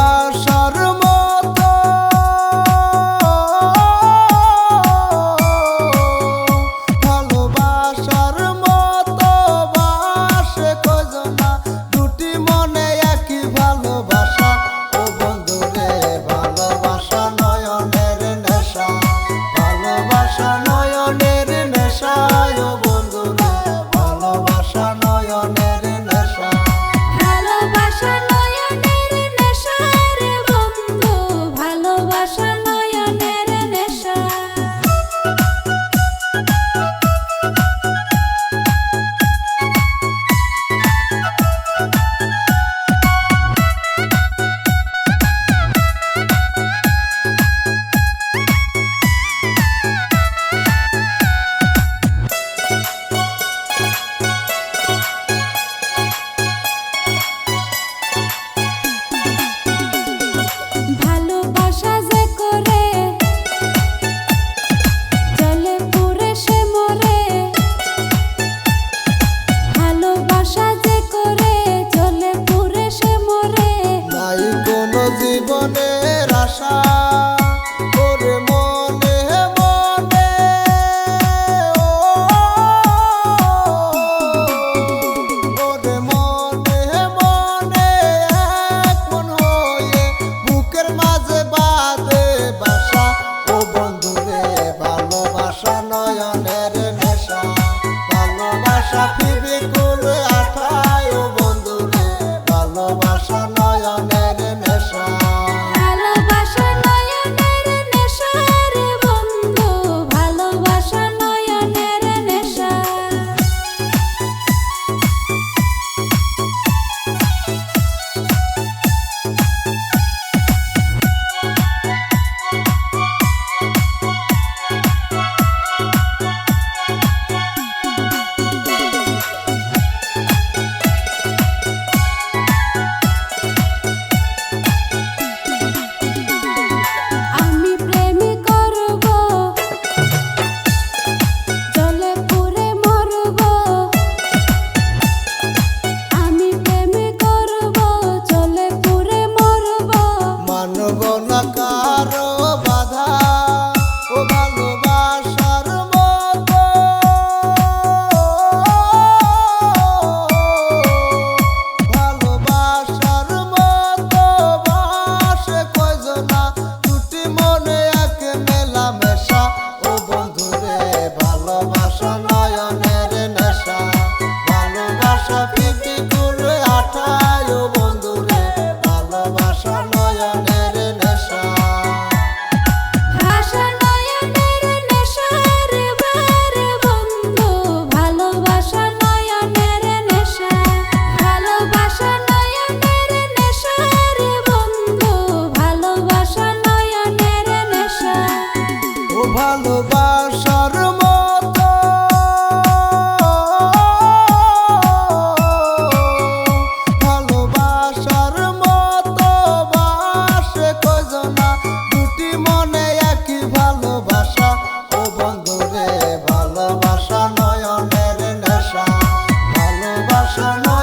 ভালোবাসার মতো ভালোবাসার মতো বাসে কয়জনা দুটি মনে একই ভালোবাসা ও বন্ধুরে ভালোবাসা নয়নের নেশা ভালোবাসা নয়নের নেশা ও বন্ধুরে ভালোবাসা নয়নের নেশা ভালোবাসা নয়নের নেশা রে বন্ধু ভালোবাসা নয়নের নেশা ভালোবাসা যে করে জলে পুরে সে মরে ভালোবাসা যে করে জলে পুরে সে মরে নাই কোনো জীবনের আশা ওরে মনে মনে ওরে মনে মনে এক মন হয়ে বুকের মাঝে বাঁধে বাসা ও বন্ধুরে ভালোবাসা নয়নের নেশা ভালোবাসা ফিরে করে আঠায় ও বন্ধুরে ভালোবাসা নয়নের নেশা ভালোবাসা নয়নের নেশা রে বন্ধু ভালোবাসা নয়নের নেশা আমি প্রেমী করব জলে পুরে মরব আমি প্রেমী করব জলে পুরে মরব মানব না কারো বাধা ও ভালোবাসার মতো ভালোবাসার মতো বাসে কয়জনা দুটি মনে এক মেলামেশা ও বন্ধুরে ভালোবাসা নয়নের নেশা ভালোবাসা পিপি করে আঠায় ও বন্ধুরে ভালোবাসা নয়নের নেশা ভাষা নয়নের নেশা রে বারে বন্ধু ভালোবাসা নয়নের নেশা ভালোবাসা নয়নের নেশা রে বন্ধু ভালোবাসা নয়নের নেশা ও ভালোবাসার মতো ভালোবাসার মতো বাসে কয়জনা দুটি মনে একই ভালোবাসা ও বন্ধুরে ভালোবাসা নয়নের নেশা ভালোবাসা নয়